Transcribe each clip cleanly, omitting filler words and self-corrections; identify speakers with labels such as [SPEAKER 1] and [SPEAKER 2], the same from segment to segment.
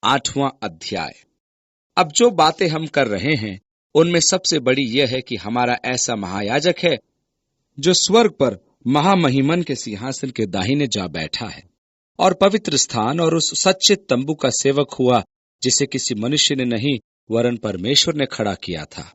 [SPEAKER 1] 8वां अध्याय। अब जो बातें हम कर रहे हैं उनमें सबसे बड़ी यह है कि हमारा ऐसा महायाजक है जो स्वर्ग पर महामहिमन के सिंहासन के दाहिने जा बैठा है और पवित्र स्थान और उस सच्चे तंबू का सेवक हुआ जिसे किसी मनुष्य ने नहीं वरन परमेश्वर ने खड़ा किया था।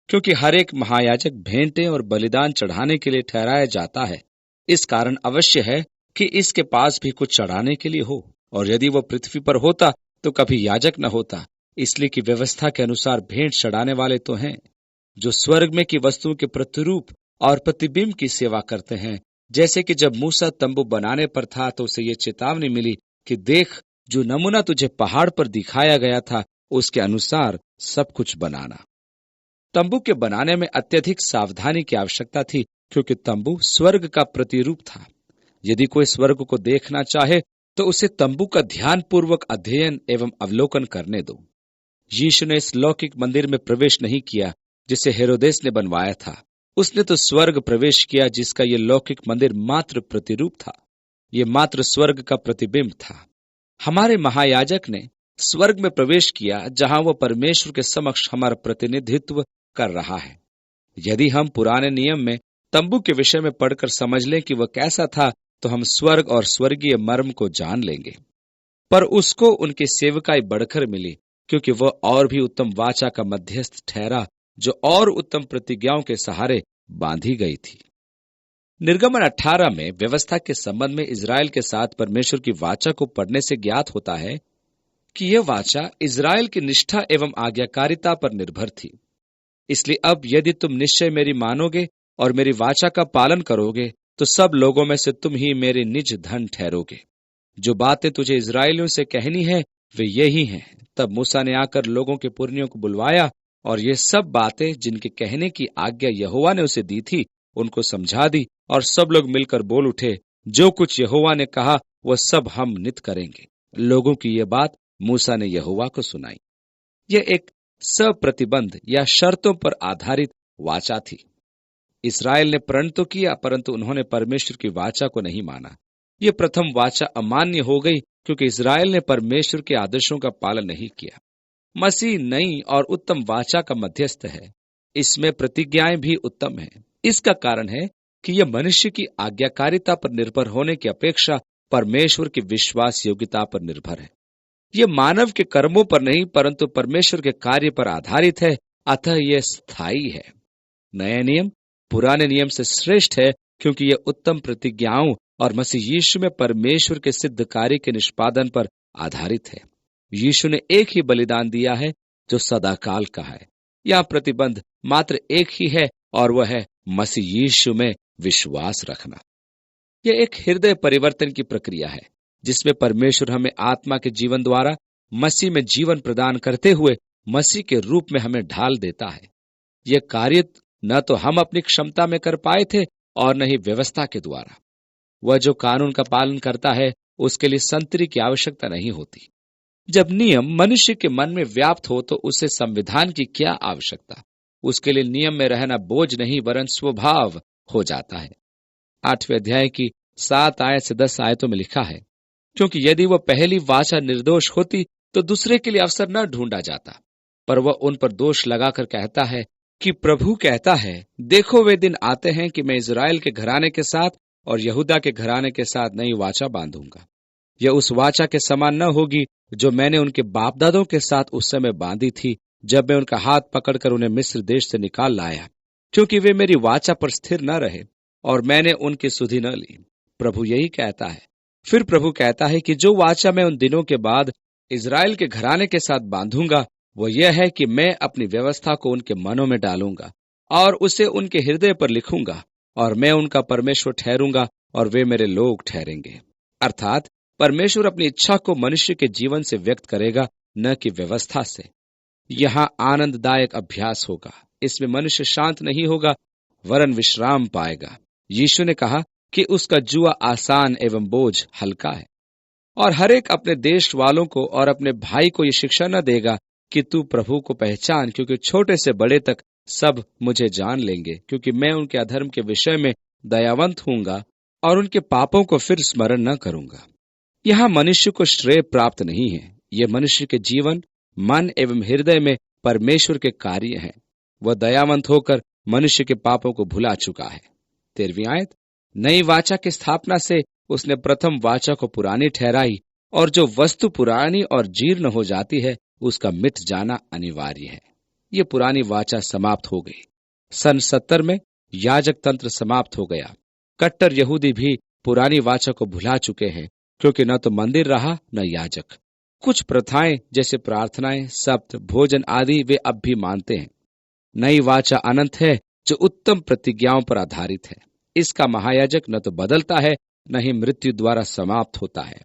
[SPEAKER 1] क्योंकि हर एक महायाजक भेंटें और बलिदान चढ़ाने के लिए ठहराया जाता है, इस कारण अवश्य है कि इसके पास भी कुछ चढ़ाने के लिए हो। और यदि वो पृथ्वी पर होता तो कभी याजक न होता, इसलिए कि व्यवस्था के अनुसार भेंट चढ़ाने वाले तो हैं जो स्वर्ग में की वस्तुओं के प्रतिरूप और प्रतिबिंब की सेवा करते हैं। जैसे कि जब मूसा तंबू बनाने पर था तो उसे ये चेतावनी मिली कि देख, जो नमूना तुझे पहाड़ पर दिखाया गया था उसके अनुसार सब कुछ बनाना। तंबू के बनाने में अत्यधिक सावधानी की आवश्यकता थी, क्योंकि तंबू स्वर्ग का प्रतिरूप था। यदि कोई स्वर्ग को देखना चाहे तो उसे तंबू का ध्यानपूर्वक अध्ययन एवं अवलोकन करने दो। यीशु ने इस लौकिक मंदिर में प्रवेश नहीं किया जिसे हेरोदेस ने बनवाया था। उसने तो स्वर्ग प्रवेश किया जिसका ये लौकिक मंदिर मात्र प्रतिरूप था, ये मात्र स्वर्ग का प्रतिबिंब था। हमारे महायाजक ने स्वर्ग में प्रवेश किया जहां वह परमेश्वर के समक्ष हमारा प्रतिनिधित्व कर रहा है। यदि हम पुराने नियम में तंबू के विषय में पढ़कर समझ लें कि वह कैसा था तो हम स्वर्ग और स्वर्गीय मर्म को जान लेंगे। पर उसको उनकी सेवकाई बढ़कर मिली, क्योंकि वह और भी उत्तम वाचा का मध्यस्थ ठहरा जो और उत्तम प्रतिज्ञाओं के सहारे बांधी गई थी। निर्गमन 18 में व्यवस्था के संबंध में इजराइल के साथ परमेश्वर की वाचा को पढ़ने से ज्ञात होता है कि यह वाचा इजराइल की निष्ठा एवं आज्ञाकारिता पर निर्भर थी। इसलिए अब यदि तुम निश्चय मेरी मानोगे और मेरी वाचा का पालन करोगे तो सब लोगों में से तुम ही मेरे निज धन ठहरोगे। जो बातें तुझे इजराइलियों से कहनी है वे यही हैं। तब मूसा ने आकर लोगों के पुरनियों को बुलवाया और ये सब बातें जिनके कहने की आज्ञा यहोवा ने उसे दी थी उनको समझा दी, और सब लोग मिलकर बोल उठे, जो कुछ यहोवा ने कहा वह सब हम नित करेंगे। लोगों की यह बात मूसा ने यहोवा को सुनाई। यह एक सप्रतिबंध या शर्तों पर आधारित वाचा थी। इस्राएल ने प्रण तो किया, परंतु उन्होंने परमेश्वर की वाचा को नहीं माना। यह प्रथम वाचा अमान्य हो गई क्योंकि इस्राएल ने परमेश्वर के आदेशों का पालन नहीं किया। मसीह नई और उत्तम वाचा का मध्यस्थ है। इसमें प्रतिज्ञाएं भी उत्तम हैं। इसका कारण है कि यह मनुष्य की आज्ञाकारिता पर निर्भर होने की अपेक्षा परमेश्वर की विश्वास योग्यता पर निर्भर है। यह मानव के कर्मों पर नहीं परंतु परमेश्वर के कार्य पर आधारित है, अतः यह स्थायी है। नया नियम पुराने नियम से श्रेष्ठ है क्योंकि यह उत्तम प्रतिज्ञाओं और मसीह यीशु में परमेश्वर के सिद्ध कार्य के निष्पादन पर आधारित है। यीशु ने एक ही बलिदान दिया है जो सदाकाल का है। यह प्रतिबंध मात्र एक ही है और वह है मसीह यीशु में विश्वास रखना। यह एक हृदय परिवर्तन की प्रक्रिया है जिसमें परमेश्वर हमें आत्मा के जीवन द्वारा मसीह में जीवन प्रदान करते हुए मसीह के रूप में हमें ढाल देता है। यह कार्य न तो हम अपनी क्षमता में कर पाए थे और न ही व्यवस्था के द्वारा। वह जो कानून का पालन करता है उसके लिए संतरी की आवश्यकता नहीं होती। जब नियम मनुष्य के मन में व्याप्त हो तो उसे संविधान की क्या आवश्यकता। उसके लिए नियम में रहना बोझ नहीं वरन स्वभाव हो जाता है। 8वें अध्याय की 7 आयत से 10 आयतों में लिखा है, क्योंकि यदि वह पहली वाचा निर्दोष होती तो दूसरे के लिए अवसर न ढूंढा जाता, पर वह उन पर दोष लगाकर कहता है कि प्रभु कहता है, देखो वे दिन आते हैं कि मैं इजराइल के घराने के साथ और यहूदा के घराने के साथ नई वाचा बांधूंगा। यह उस वाचा के समान न होगी जो मैंने उनके बाप दादों के साथ उस समय बांधी थी जब मैं उनका हाथ पकड़कर उन्हें मिस्र देश से निकाल लाया, क्योंकि वे मेरी वाचा पर स्थिर न रहे और मैंने उनकी सुधि न ली। प्रभु यही कहता है। फिर प्रभु कहता है कि जो वाचा मैं उन दिनों के बाद इजराइल के घराने के साथ बांधूंगा वो यह है कि मैं अपनी व्यवस्था को उनके मनों में डालूंगा और उसे उनके हृदय पर लिखूंगा, और मैं उनका परमेश्वर ठहरूंगा और वे मेरे लोग ठहरेंगे। अर्थात परमेश्वर अपनी इच्छा को मनुष्य के जीवन से व्यक्त करेगा, न कि व्यवस्था से। यहाँ आनंददायक अभ्यास होगा। इसमें मनुष्य शांत नहीं होगा वरन विश्राम पाएगा। यीशु ने कहा कि उसका जुआ आसान एवं बोझ हल्का है। और हर एक अपने देश वालों को और अपने भाई को ये शिक्षा न देगा कि तू प्रभु को पहचान, क्योंकि छोटे से बड़े तक सब मुझे जान लेंगे, क्योंकि मैं उनके अधर्म के विषय में दयावंत हूंगा और उनके पापों को फिर स्मरण न करूंगा। यहाँ मनुष्य को श्रेय प्राप्त नहीं है, ये मनुष्य के जीवन, मन एवं हृदय में परमेश्वर के कार्य हैं। वह दयावंत होकर मनुष्य के पापों को भुला चुका है। 13वीं आयत, नई वाचा की स्थापना से उसने प्रथम वाचा को पुरानी ठहराई, और जो वस्तु पुरानी और जीर्ण हो जाती है उसका मिट जाना अनिवार्य है। ये पुरानी वाचा समाप्त हो गई। सन 70 में याजक तंत्र समाप्त हो गया। कट्टर यहूदी भी पुरानी वाचा को भुला चुके हैं, क्योंकि न तो मंदिर रहा न याजक। कुछ प्रथाएं जैसे प्रार्थनाएं, सप्त, भोजन आदि वे अब भी मानते हैं। नई वाचा अनंत है, जो उत्तम प्रतिज्ञाओं पर आधारित है। इसका महायाजक न तो बदलता है, न ही मृत्यु द्वारा समाप्त होता है।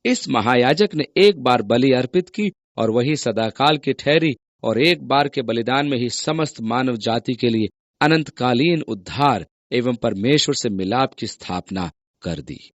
[SPEAKER 1] इस महायाजक ने एक बार बलि अर्पित की और वही सदाकाल की ठहरी, और एक बार के बलिदान में ही समस्त मानव जाति के लिए अनंतकालीन उद्धार एवं परमेश्वर से मिलाप की स्थापना कर दी।